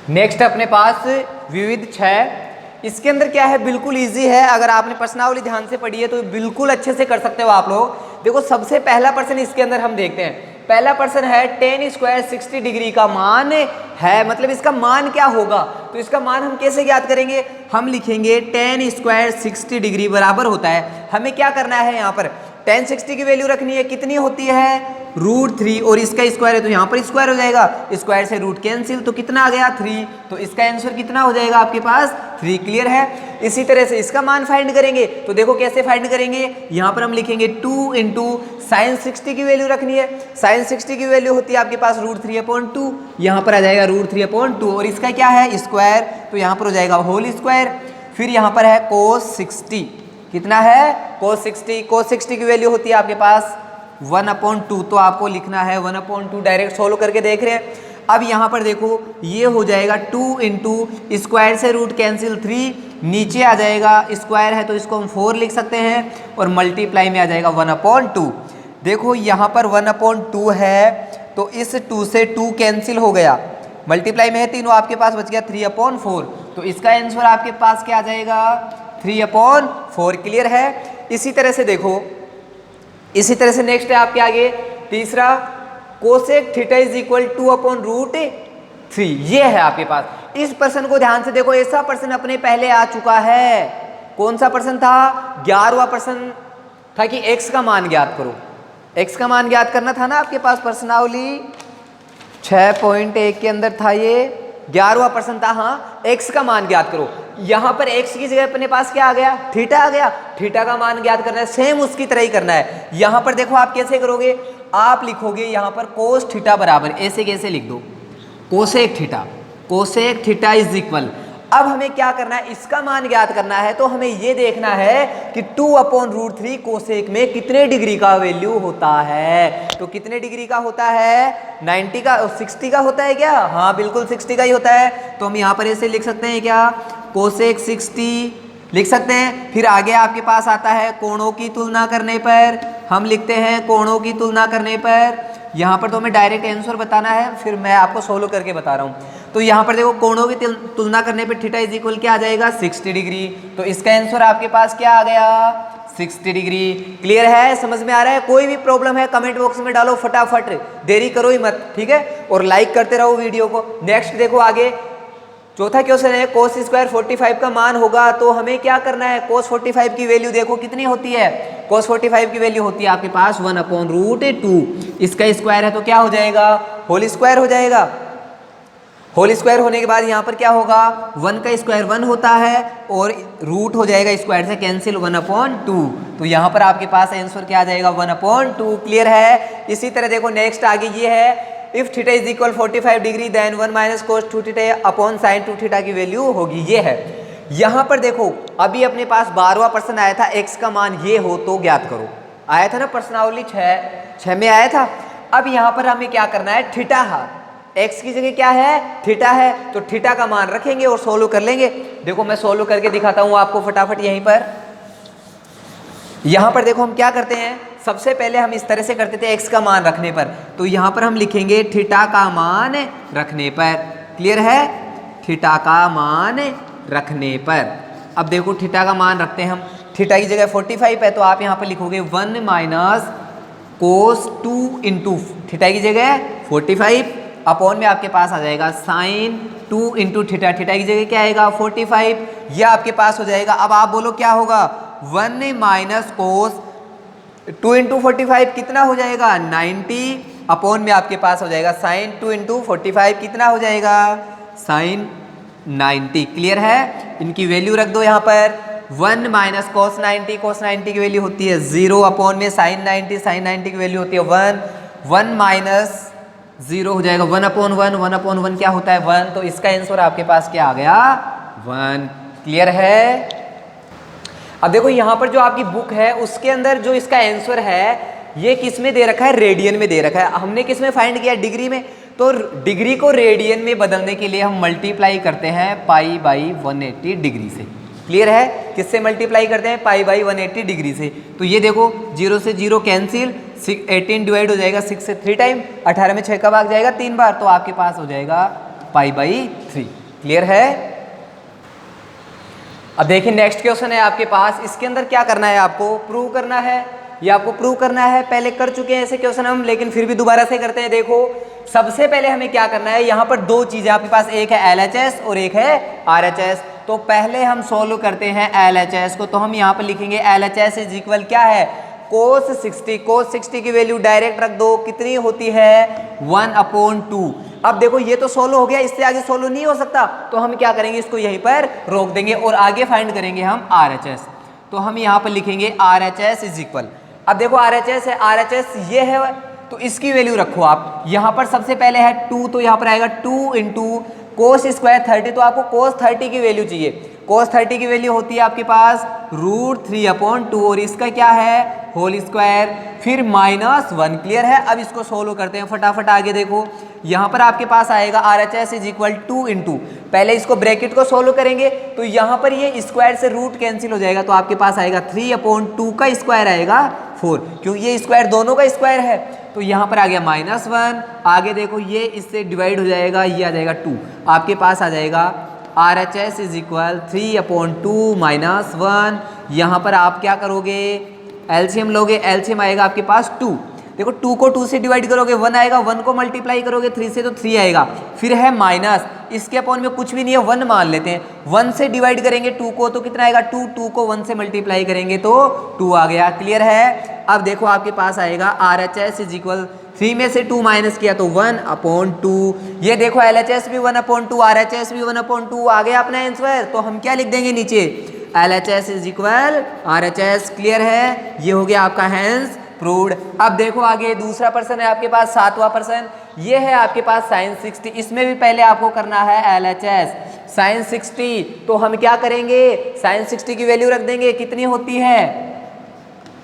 Next अपने पास विविध क्षय। इसके अंदर क्या है, बिल्कुल इजी है। अगर आपने प्रश्नावली ध्यान से पढ़ी है तो बिल्कुल अच्छे से कर सकते हो आप लोग। देखो सबसे पहला प्रश्न इसके अंदर हम देखते हैं। पहला प्रश्न है tan स्क्वायर 60 डिग्री का मान है, मतलब इसका मान क्या होगा। तो इसका मान हम कैसे ज्ञात करेंगे, हम लिखेंगे tan स्क्वायर 60 डिग्री बराबर होता है, हमें क्या करना है यहाँ पर tan 60 की वैल्यू रखनी है, कितनी होती है √3, और इसका स्क्वायर है तो यहाँ पर स्क्वायर हो जाएगा, स्क्वायर से रूट कैंसिल, तो कितना आ गया 3, तो इसका आंसर कितना हो जाएगा आपके पास 3। क्लियर है। इसी तरह से इसका मान फाइंड करेंगे, तो देखो कैसे फाइंड करेंगे, यहाँ पर हम लिखेंगे 2 इंटू साइन 60 की वैल्यू रखनी है, साइन 60 की वैल्यू होती है आपके पास √3/2, यहाँ पर आ जाएगा √3/2, और इसका क्या है स्क्वायर, तो यहाँ पर हो जाएगा होल स्क्वायर। फिर यहाँ पर है cos 60, कितना है cos 60 की वैल्यू होती है आपके पास 1/2, तो आपको लिखना है 1/2, डायरेक्ट सोल्व करके देख रहे हैं। अब यहाँ पर देखो ये हो जाएगा 2 इंटू स्क्वायर से रूट कैंसिल 3, नीचे आ जाएगा स्क्वायर है तो इसको हम 4 लिख सकते हैं, और मल्टीप्लाई में आ जाएगा 1/2। देखो यहाँ पर 1/2 है तो इस 2 से 2 कैंसिल हो गया, मल्टीप्लाई में है तीनों, आपके पास बच गया 3/4, तो इसका आंसर आपके पास क्या आ जाएगा 3/4। क्लियर है। इसी तरह से देखो, इसी तरह से नेक्स्ट है आपके आगे तीसरा, कोसेक थीटा इज इक्वल 2/√3, ये है आपके पास। इस प्रश्न को ध्यान से देखो, ऐसा प्रश्न अपने पहले आ चुका है। कौन सा प्रश्न था, 11वां प्रश्न था कि x का मान ज्ञात करो, x का मान ज्ञात करना था ना आपके पास, प्रश्नावली 6.1 के अंदर था ये, 11वां प्रश्न था। हाँ, x का मान ज्ञात करो, यहाँ पर x की जगह अपने पास क्या आ गया थीटा आ गया, थीटा का मान ज्ञात करना है, सेम उसकी तरह ही करना है। यहाँ पर देखो आप कैसे करोगे, आप लिखोगे यहाँ पर कोस थीटा बराबर, ऐसे कैसे लिख दो कोसेक थीटा इज इक्वल। अब हमें क्या करना है, इसका मान ज्ञात करना है, तो हमें ये देखना है कि 2/√3 कोसेक में कितने डिग्री का वैल्यू होता है। तो कितने डिग्री का होता है, 90 का, 60 का होता है क्या, हाँ बिल्कुल 60 का ही होता है। तो हम यहाँ पर ऐसे लिख सकते हैं क्या, कोसेक 60 लिख सकते हैं। फिर आगे आपके पास आता है कोणों की तुलना करने पर, हम लिखते हैं कोणों की तुलना करने पर। यहाँ पर तो हमें डायरेक्ट आंसर बताना है, फिर मैं आपको सोल्व करके बता रहा हूँ। तो यहाँ पर देखो कोणों की तुलना करने पर थीटा इज इक्वल क्या आ जाएगा 60 डिग्री, तो इसका आंसर आपके पास क्या आ गया 60 डिग्री। क्लियर है, समझ में आ रहा है। कोई भी प्रॉब्लम है कमेंट बॉक्स में डालो फटाफट, देरी करो ही मत, ठीक है, और लाइक करते रहो वीडियो को। नेक्स्ट देखो आगे चौथा क्वेश्चन है, cos स्क्वायर 45 का मान होगा, तो हमें क्या करना है, cos 45 की वैल्यू देखो कितनी होती है, cos 45 की वैल्यू होती है आपके पास 1/√2, इसका स्क्वायर है तो क्या हो जाएगा होल स्क्वायर हो जाएगा। होल स्क्वायर होने के बाद यहाँ पर क्या होगा, 1 का स्क्वायर 1 होता है, और रूट हो जाएगा स्क्वायर से कैंसिल 1/2, तो यहाँ पर आपके पास आंसर क्या आ जाएगा 1/2। क्लियर है। इसी तरह देखो नेक्स्ट आगे ये है, if theta is equal 45 degree then 1 minus cos 2 theta upon sine 2 theta की वैल्यू होगी, ये है। यहाँ पर देखो अभी अपने पास 12वां प्रश्न आया था, x का मान ये हो तो ज्ञात करो, आया था ना प्रश्नावली 6 में आया था। अब यहाँ पर हमें क्या करना है, थीटा है, x की जगह क्या है थीटा है, तो थीटा का मान रखेंगे और सोल्व कर लेंगे। देखो मैं सोल्व करके दिखाता हूँ आपको फटाफट यहीं पर। यहाँ पर देखो हम क्या करते हैं, सबसे पहले हम इस तरह से करते थे x का मान रखने पर, तो यहाँ पर हम लिखेंगे थीटा का मान रखने पर। क्लियर है, थीटा का मान रखने पर। अब देखो थीटा का मान रखते हैं हम, थीटा की जगह 45 है तो आप यहाँ पर लिखोगे 1 माइनस कोस 2 इंटू थीटा की जगह 45 अपॉन में आपके पास आ जाएगा साइन 2 इंटू थीटा, थीटा की जगह क्या आएगा 45, यह आपके पास हो जाएगा। अब आप बोलो क्या होगा, 1 माइनस कोस 2 इंटू 45 कितना हो जाएगा 90 अपॉन में आपके पास हो जाएगा साइन 2 इंटू 45 कितना हो जाएगा साइन 90। क्लियर है, इनकी वैल्यू रख दो यहाँ पर, 1 माइनस कोस 90 की वैल्यू होती है 0 अपॉन में साइन 90 की वैल्यू होती है 1 माइनस 0 हो जाएगा 1/1 क्या होता है 1, तो इसका आंसर आपके पास क्या आ गया 1। क्लियर है। अब देखो यहाँ पर जो आपकी बुक है उसके अंदर जो इसका आंसर है ये किस में दे रखा है, रेडियन में दे रखा है। हमने किस में फाइंड किया, डिग्री में, तो डिग्री को रेडियन में बदलने के लिए हम मल्टीप्लाई करते हैं π/180 डिग्री से। क्लियर है, किससे मल्टीप्लाई करते हैं π/180 डिग्री से। तो ये देखो 0 से 0 कैंसिल, 18 डिवाइड हो जाएगा 6 से 3 टाइम, 18 में 6 का भाग जाएगा 3 बार, तो आपके पास हो जाएगा π/3। 3। क्लियर है? अब देखिए नेक्स्ट क्वेश्चन है आपके पास, इसके अंदर क्या करना है, आपको प्रूव करना है। ये आपको प्रूव करना है, पहले कर चुके हैं ऐसे क्वेश्चन हम, लेकिन फिर भी दोबारा से करते हैं। देखो सबसे पहले हमें क्या करना है, यहाँ पर दो चीजें आपके पास, एक है LHS और एक है RHS। तो पहले हम सोल्व करते हैं LHS को। तो हम यहाँ पर लिखेंगे LHS इज इक्वल क्या है, cos 60। cos 60 की वैल्यू डायरेक्ट रख दो, कितनी होती है 1/2। अब देखो ये तो सोल्व हो गया, इससे आगे सोल्व नहीं हो सकता, तो हम क्या करेंगे, इसको यहीं पर रोक देंगे और आगे फाइंड करेंगे हम RHS। तो हम यहाँ पर लिखेंगे RHS इज इक्वल, अब देखो RHS है, RHS ये है, तो इसकी वैल्यू रखो आप यहाँ पर। सबसे पहले है 2, तो यहाँ पर आएगा 2 इंटू cos स्क्वायर 30, तो आपको cos 30 की वैल्यू चाहिए। cos 30 की वैल्यू होती है आपके पास √3/2 और इसका क्या है होल स्क्वायर, फिर -1। क्लियर है? अब इसको सोल्व करते हैं फटाफट। आगे देखो यहाँ पर आपके पास आएगा RHS इज इक्वल 2 इंटू, पहले इसको ब्रैकेट को सोल्व करेंगे तो यहाँ पर ये स्क्वायर से रूट कैंसिल हो जाएगा, तो आपके पास आएगा 3/2 का स्क्वायर आएगा 4, क्योंकि ये स्क्वायर दोनों का स्क्वायर है। तो यहाँ पर आ गया -1, आगे देखो ये इससे डिवाइड हो जाएगा, ये आ जाएगा 2, आपके पास आ जाएगा RHS इज इक्वल 3/2 -1। यहाँ पर आप क्या करोगे, एलसीएम लोगे, एलसीएम आएगा आपके पास 2। देखो 2 को 2 से डिवाइड करोगे 1 आएगा, 1 को मल्टीप्लाई करोगे 3 से तो 3 आएगा, फिर है माइनस, इसके अपॉन में कुछ भी नहीं है 1 मान लेते हैं। 1 से डिवाइड करेंगे 2 को तो कितना आएगा 2, 2 को 1 से मल्टीप्लाई करेंगे तो 2 आ गया। क्लियर है? अब देखो आपके पास आएगा RHS इज इक्वल 3 में से 2 माइनस किया तो 1/2। ये देखो LHS भी 1/2, RHS भी 1/2 आ गया अपना आंसर। तो हम क्या लिख देंगे नीचे, LHS is equal RHS। Clear है? ये हो गया आपका हैंस प्रूव्ड। अब देखो आगे दूसरा पर्सन है आपके पास, 7वां पर्सन, ये है आपके पास sin 60। इसमें भी पहले आपको करना है LHS sin 60। तो हम क्या करेंगे, sin 60 की वैल्यू रख देंगे, कितनी होती है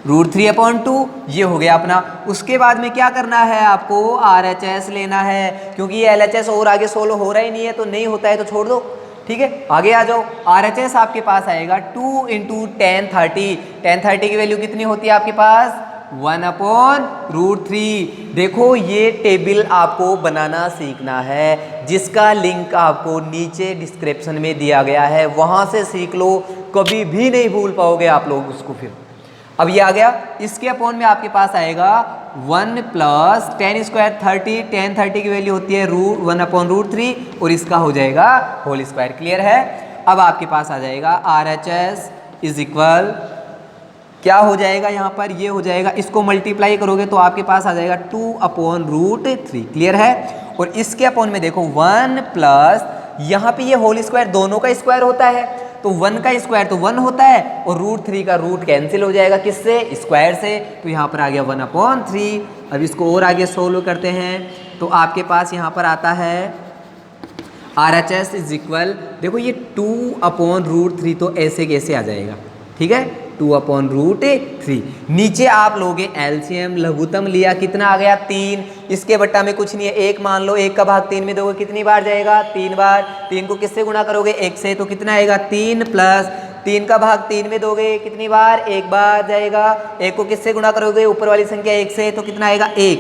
√3/2, ये हो गया अपना। उसके बाद में क्या करना है आपको, RHS लेना है, क्योंकि ये LHS और आगे सोल्व हो रहा ही नहीं है, तो नहीं होता है तो छोड़ दो। ठीक है, आगे आ जाओ। RHS आपके पास आएगा 2 इंटू tan 30। tan 30 की वैल्यू कितनी होती है आपके पास 1/√3। देखो ये टेबल आपको बनाना सीखना है, जिसका लिंक आपको नीचे डिस्क्रिप्शन में दिया गया है, वहाँ से सीख लो, कभी भी नहीं भूल पाओगे आप लोग उसको। फिर अब ये आ गया, इसके अपॉन में आपके पास आएगा 1 प्लस tan स्क्वायर 30। tan 30 की वैल्यू होती है 1/√3 और इसका हो जाएगा होल स्क्वायर। क्लियर है? अब आपके पास आ जाएगा RHS इज इक्वल क्या हो जाएगा, यहाँ पर ये हो जाएगा, इसको मल्टीप्लाई करोगे तो आपके पास आ जाएगा 2/√3। क्लियर है? और इसके अपॉन में देखो 1 प्लस, यहाँ पे ये होल स्क्वायर दोनों का स्क्वायर होता है, तो 1 का स्क्वायर तो 1 होता है और √3 का रूट कैंसिल हो जाएगा, किससे, स्क्वायर से, तो यहाँ पर आ गया 1/3। अब इसको और आगे सोल्व करते हैं तो आपके पास यहाँ पर आता है RHS इज इक्वल, देखो ये 2/√3 तो ऐसे कैसे आ जाएगा, ठीक है, 2/√3। नीचे आप लोगे एलसीएम, लघुत्तम लिया, कितना आ गया 3, इसके बट्टा में कुछ नहीं है 1 मान लो, 1 का भाग 3 में दोगे कितनी बार जाएगा 3 बार। 3 को किससे गुणा करोगे 1 से, तो कितना आएगा 3 प्लस 3 का भाग 3 में दोगे कितनी बार 1 बार जाएगा। 1 को किससे गुणा करोगे ऊपर वाली संख्या 1 से, तो कितना आएगा 1।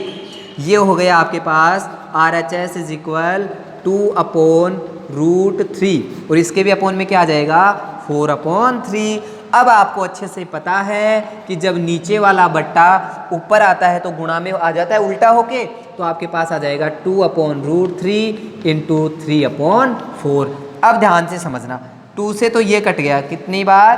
ये हो गया आपके पास RHS इज इक्वल 2/√3 और इसके भी अपॉन में क्या आ जाएगा 4/3। अब आपको अच्छे से पता है कि जब नीचे वाला बट्टा ऊपर आता है तो गुणा में आ जाता है उल्टा होके, तो आपके पास आ जाएगा 2/√3 इंटू 3/4। अब ध्यान से समझना, 2 से तो ये कट गया, कितनी बार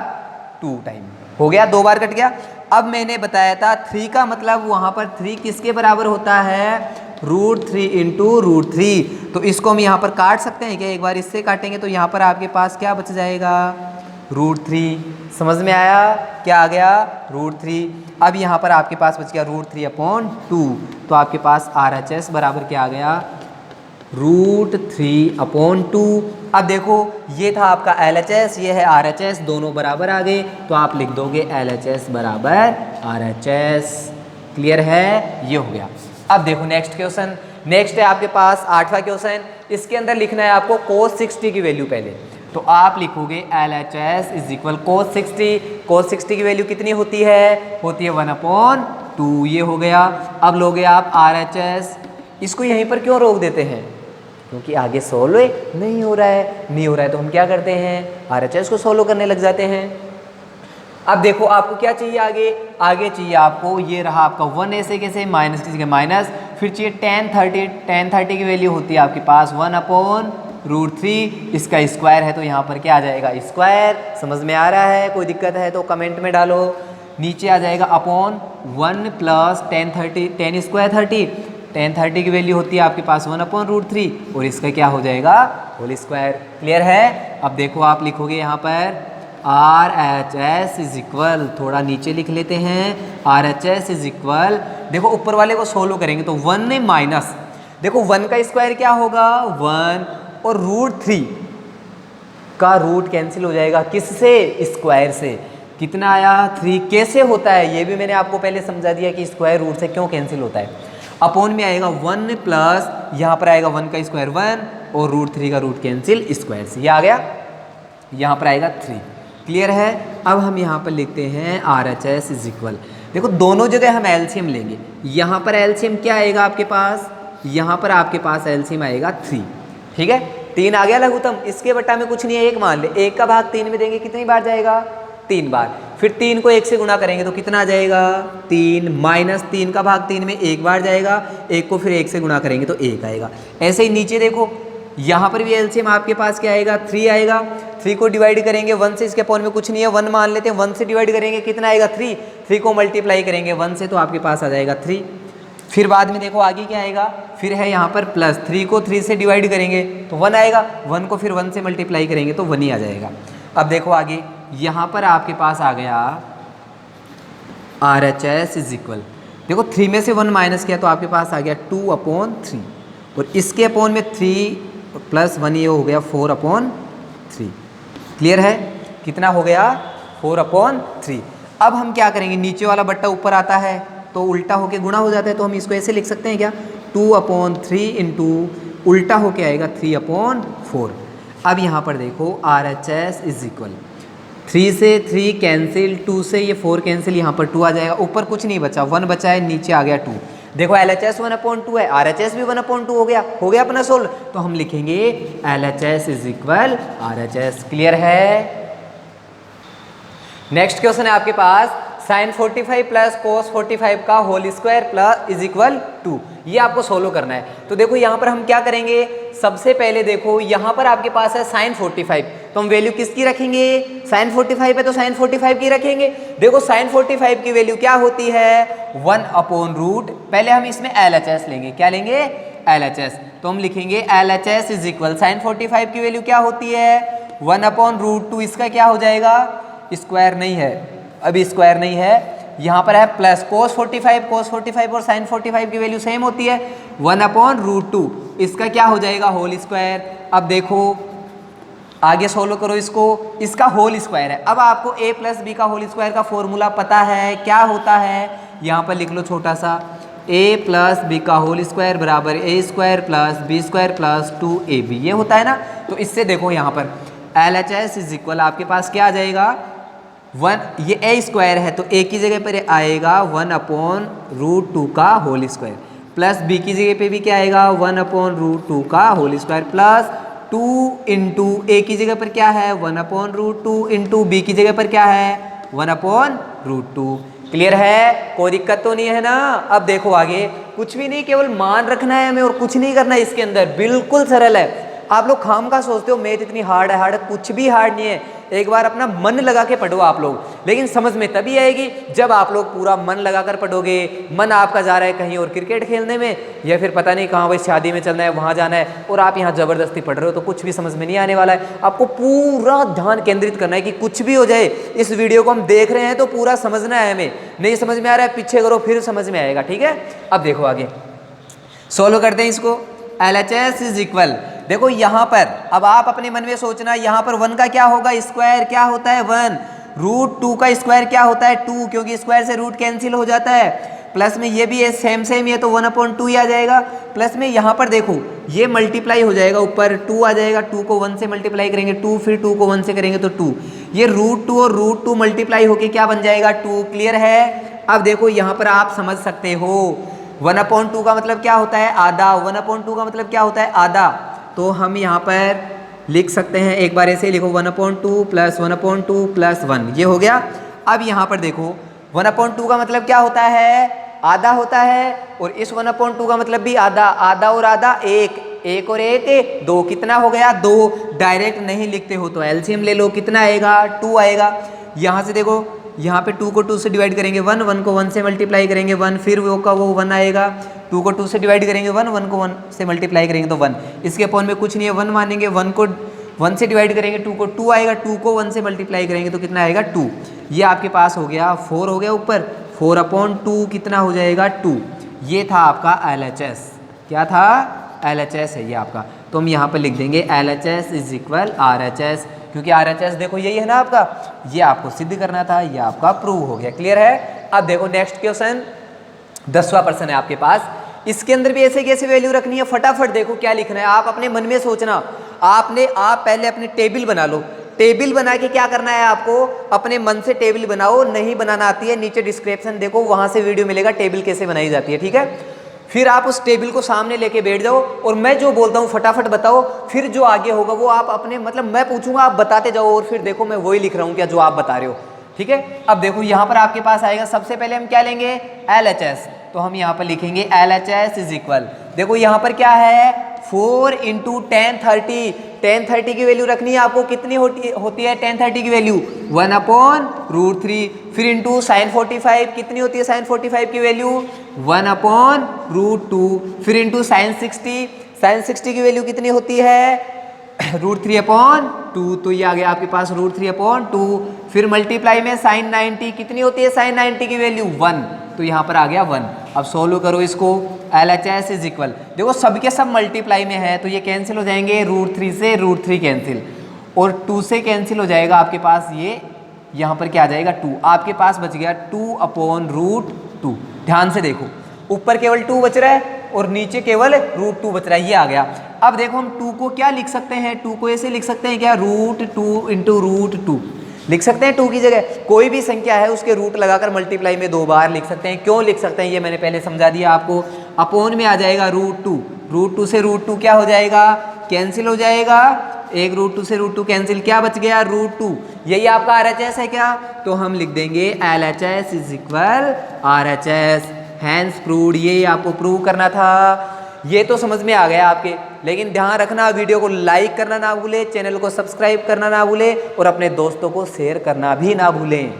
2 टाइम हो गया, 2 बार कट गया। अब मैंने बताया था 3 का मतलब वहाँ पर 3 किसके बराबर होता है √3 इंटू √3। तो इसको हम यहाँ पर काट सकते हैं क्या, एक बार इससे काटेंगे तो यहाँ पर आपके पास क्या बच जाएगा √3। समझ में आया, क्या आ गया √3। अब यहाँ पर आपके पास बच गया √3/2, तो आपके पास RHS बराबर क्या आ गया √3/2। अब देखो ये था आपका LHS, ये है RHS, दोनों बराबर आ गए, तो आप लिख दोगे LHS बराबर RHS। क्लियर है, ये हो गया। अब देखो नेक्स्ट क्वेश्चन, नेक्स्ट है आपके पास 8वां क्वेश्चन। इसके अंदर लिखना है आपको cos 60 की वैल्यू पहले, तो आप लिखोगे LHS is equal cos 60। cos 60 की वैल्यू कितनी होती है 1/2। ये हो गया। अब लोगे आप RHS, इसको यहीं पर क्यों रोक देते हैं, क्योंकि आगे सोल्व नहीं हो रहा है तो हम क्या करते हैं, RHS को सोल्व करने लग जाते हैं। अब देखो आपको क्या चाहिए आगे चाहिए आपको, ये रहा आपका 1 ऐसे कैसे माइनस की जगह माइनस, फिर चाहिए tan 30 की वैल्यू होती है आपके पास 1/√3, इसका स्क्वायर है तो यहाँ पर क्या आ जाएगा स्क्वायर। समझ में आ रहा है, कोई दिक्कत है तो कमेंट में डालो। नीचे आ जाएगा अपॉन 1 प्लस tan 30 की वैल्यू होती है आपके पास 1/√3 और इसका क्या हो जाएगा होल स्क्वायर। क्लियर है। अब देखो आप लिखोगे यहाँ पर RHS इज इक्वल, थोड़ा नीचे लिख लेते हैं, RHS इज इक्वल, देखो ऊपर वाले को सोल्व करेंगे तो 1 माइनस, देखो 1 का स्क्वायर क्या होगा 1 और √3 का रूट कैंसिल हो जाएगा किससे, स्क्वायर से। कितना आया 3। कैसे होता है ये भी मैंने आपको पहले समझा दिया कि स्क्वायर रूट से क्यों कैंसिल होता है। अपॉन में आएगा 1 प्लस यहाँ पर आएगा 1 का स्क्वायर 1 और √3 का रूट कैंसिल स्क्वायर से, ये आ गया, यहाँ पर आएगा 3। क्लियर है। अब हम यहाँ पर लिखते हैं RHS इज इक्वल, देखो दोनों जगह हम एलसीएम लेंगे। यहाँ पर एलसीएम क्या आएगा आपके पास, यहाँ पर आपके पास एलसीएम आएगा 3, ठीक है। 3 आ गया लघुत्तम, इसके बट्टा में कुछ नहीं है 1 मान ले, 1 का भाग 3 में देंगे कितनी बार जाएगा 3 बार, फिर 3 को 1 से गुणा करेंगे तो कितना आ जाएगा 3, माइनस 3 का भाग 3 में 1 बार जाएगा, 1 को फिर 1 से गुणा करेंगे तो 1 आएगा। ऐसे ही नीचे देखो यहाँ पर भी एलसीएम आपके पास क्या आएगा 3 आएगा, 3 को डिवाइड करेंगे 1 से, इसके अपॉन में कुछ नहीं है 1 मान लेते हैं, 1 से डिवाइड करेंगे कितना आएगा 3, 3 को मल्टीप्लाई करेंगे 1 से तो आपके पास आ जाएगा 3। फिर बाद में देखो आगे क्या आएगा, फिर है यहाँ पर प्लस, 3 को 3 से डिवाइड करेंगे तो 1 आएगा, 1 को फिर 1 से मल्टीप्लाई करेंगे तो 1 ही आ जाएगा। अब देखो आगे यहाँ पर आपके पास आ गया RHS इज इक्वल, देखो 3 में से 1 माइनस किया तो आपके पास आ गया 2/3 और इसके अपॉन में 3 प्लस 1 ये हो गया 4/3। क्लियर है, कितना हो गया 4/3। अब हम क्या करेंगे, नीचे वाला बट्टा ऊपर आता है तो उल्टा होके गुणा हो जाता है, तो हम इसको ऐसे लिख सकते हैं क्या 2/3 इंटू उल्टा होके आएगा 3/4। अब यहाँ पर देखो RHS इज इक्वल 3 से 3 कैंसिल, 2 से ये 4 कैंसिल, यहाँ पर 2 आ जाएगा, ऊपर कुछ नहीं बचा 1 बचा है, नीचे आ गया 2। देखो LHS 1/2 है, RHS भी 1/2 हो गया अपना सोल्व, तो हम लिखेंगे LHS is equal RHS। Clear है। नेक्स्ट क्वेश्चन है आपके पास sin 45 प्लस cos 45 का whole square plus is equal 2, ये आपको सोल्व करना है। तो देखो यहाँ पर हम क्या करेंगे, सबसे पहले देखो यहाँ पर आपके पास है sin 45, तो हम वैल्यू किसकी रखेंगे, sin 45 है तो sin 45 की रखेंगे। देखो sin 45 की वैल्यू क्या होती है 1/√, पहले हम इसमें LHS लेंगे, क्या लेंगे LHS, तो हम लिखेंगे LHS इज इक्वल sin 45 की वैल्यू क्या होती है 1/√2, इसका क्या हो जाएगा स्क्वायर नहीं है, अभी स्क्वायर नहीं है, यहाँ पर है प्लस cos 45 और sin 45 की वैल्यू सेम होती है 1/√2, इसका क्या हो जाएगा होल स्क्वायर। अब देखो आगे सोल्व करो इसको, इसका होल स्क्वायर है। अब आपको a प्लस बी का होल स्क्वायर का फॉर्मूला पता है, क्या होता है, यहाँ पर लिख लो छोटा सा, a प्लस बी का होल स्क्वायर बराबर a² plus b² plus 2ab, ये होता है ना। तो इससे देखो यहाँ पर LHS इज इक्वल आपके पास क्या आ जाएगा 1, ये a² है तो a की जगह पर आएगा 1/√2 का होल स्क्वायर, प्लस b की जगह पे भी क्या आएगा 1/√2 का whole square, plus 2 into a की जगह पर क्या है 1/√2 इंटू b की जगह पर क्या है 1/√2। क्लियर है, कोई दिक्कत तो नहीं है ना। अब देखो आगे कुछ भी नहीं, केवल मान रखना है हमें और कुछ नहीं करना है इसके अंदर, बिल्कुल सरल है। आप लोग खाम का सोचते हो मैथ इतनी हार्ड है, कुछ भी हार्ड नहीं है। एक बार अपना मन लगा के पढ़ो आप लोग, लेकिन समझ में तभी आएगी जब आप लोग पूरा मन लगा कर पढ़ोगे। मन आपका जा रहा है कहीं और क्रिकेट खेलने में, या फिर पता नहीं कहाँ, भाई शादी में चलना है वहाँ जाना है, और आप यहाँ ज़बरदस्ती पढ़ रहे हो, तो कुछ भी समझ में नहीं आने वाला है। आपको पूरा ध्यान केंद्रित करना है कि कुछ भी हो जाए, इस वीडियो को हम देख रहे हैं तो पूरा समझना है हमें, नहीं समझ में आ रहा है पीछे करो फिर समझ में आएगा, ठीक है। अब देखो आगे सोल्व करते हैं इसको। LHS इज इक्वल, देखो यहाँ पर अब आप अपने मन में सोचना, यहाँ पर 1 का क्या होगा स्क्वायर, क्या होता है 1, √2 का स्क्वायर क्या होता है 2, क्योंकि स्क्वायर से रूट कैंसिल हो जाता है, प्लस में ये भी है सेम ही है तो 1/2 ही आ जाएगा, प्लस में यहाँ पर देखो ये मल्टीप्लाई हो जाएगा, ऊपर 2 आ जाएगा, 2 को 1 से मल्टीप्लाई करेंगे 2, फिर 2 को 1 से करेंगे तो 2, ये √2 और √2 मल्टीप्लाई होके क्या बन जाएगा 2। क्लियर है। अब देखो यहाँ पर आप समझ सकते हो 1/2 का मतलब क्या होता है आधा, 1/2 का मतलब क्या होता है आधा, तो हम यहाँ पर लिख सकते हैं, एक बार ऐसे ही लिखो 1/2 प्लस 1/2 प्लस 1, ये हो गया। अब यहाँ पर देखो 1/2 का मतलब क्या होता है, आधा होता है, और इस 1/2 का मतलब भी आधा, आधा और आधा एक, एक और एक 2, कितना हो गया 2। डायरेक्ट नहीं लिखते हो तो एलसीएम ले लो, कितना आएगा 2 आएगा। यहाँ से देखो, यहाँ पे 2 को 2 से डिवाइड करेंगे 1, 1 को 1 से मल्टीप्लाई करेंगे 1, फिर वो का वो 1 आएगा, 2 को 2 से डिवाइड करेंगे 1, 1 को 1 से मल्टीप्लाई करेंगे तो 1, इसके अपॉन में कुछ नहीं है 1 मानेंगे, 1 को 1 से डिवाइड करेंगे 2 को 2 आएगा, 2 को 1 से मल्टीप्लाई करेंगे तो कितना आएगा 2। ये आपके पास हो गया 4 हो गया ऊपर, 4/2 कितना हो जाएगा 2। ये था आपका LHS, क्या था LHS है ये आपका। तो हम यहाँ पर लिख देंगे LHS इज इक्वल RHS, क्योंकि RHS देखो यही है ना आपका, ये आपको सिद्ध करना था, ये आपका प्रूव हो गया। क्लियर है। अब देखो नेक्स्ट क्वेश्चन 10वां प्रश्न है आपके पास, इसके अंदर भी ऐसे कैसे वैल्यू रखनी है, फटाफट देखो क्या लिखना है, आप अपने मन में सोचना। आप पहले अपनी टेबल बना लो, टेबल बना के क्या करना है आपको, अपने मन से टेबल बनाओ, नहीं बनाना आती है नीचे डिस्क्रिप्शन देखो, वहां से वीडियो मिलेगा टेबल कैसे बनाई जाती है, ठीक है। फिर आप उस टेबल को सामने लेके बैठ जाओ और मैं जो बोलता हूँ फटाफट बताओ, फिर जो आगे होगा वो आप अपने मतलब मैं पूछूंगा आप बताते जाओ, और फिर देखो मैं वही लिख रहा हूँ क्या जो आप बता रहे हो, ठीक है। अब देखो यहाँ पर आपके पास आएगा, सबसे पहले हम क्या लेंगे LHS, तो हम यहाँ पर लिखेंगे LHS इज इक्वल, देखो यहाँ पर क्या है 4 × 1030, 1030 की वैल्यू रखनी है आपको, कितनी होती है 1030 की वैल्यू 1/√3, फिर इंटू sin 45, कितनी होती है sin 45 की वैल्यू 1/√2, फिर इंटू sin 60, sin 60 की वैल्यू कितनी होती है √3/2, तो ये आ गया आपके पास √3/2, फिर मल्टीप्लाई में sin 90, कितनी होती है sin 90 की वैल्यू 1, तो यहाँ पर आ गया 1। अब सोल्व करो इसको, LHS इज इक्वल, देखो सबके सब मल्टीप्लाई में है तो ये कैंसिल हो जाएंगे, √3 से √3 कैंसिल, और 2 से कैंसिल हो जाएगा आपके पास, ये यहाँ पर क्या आ जाएगा 2, आपके पास बच गया 2/√2। ध्यान से देखो, ऊपर केवल 2 बच रहा है और नीचे केवल √2 बच रहा है, ये आ गया। अब देखो हम 2 को क्या लिख सकते हैं, 2 को ऐसे लिख सकते हैं क्या, √2 × √2 लिख सकते हैं। 2 की जगह कोई भी संख्या है उसके रूट लगाकर मल्टीप्लाई में 2 बार लिख सकते हैं। क्यों लिख सकते हैं ये मैंने पहले समझा दिया आपको। अपोन में आ जाएगा √2, √2 से √2 क्या हो जाएगा, कैंसिल हो जाएगा, एक √2 से √2 कैंसिल, क्या बच गया √2। यही आपका RHS है क्या, तो हम लिख देंगे LHS is equal RHS, hence proved. ये आपको प्रूव करना था, ये तो समझ में आ गया आपके, लेकिन ध्यान रखना वीडियो को लाइक करना ना भूले, चैनल को सब्सक्राइब करना ना भूले और अपने दोस्तों को शेयर करना भी ना भूलें।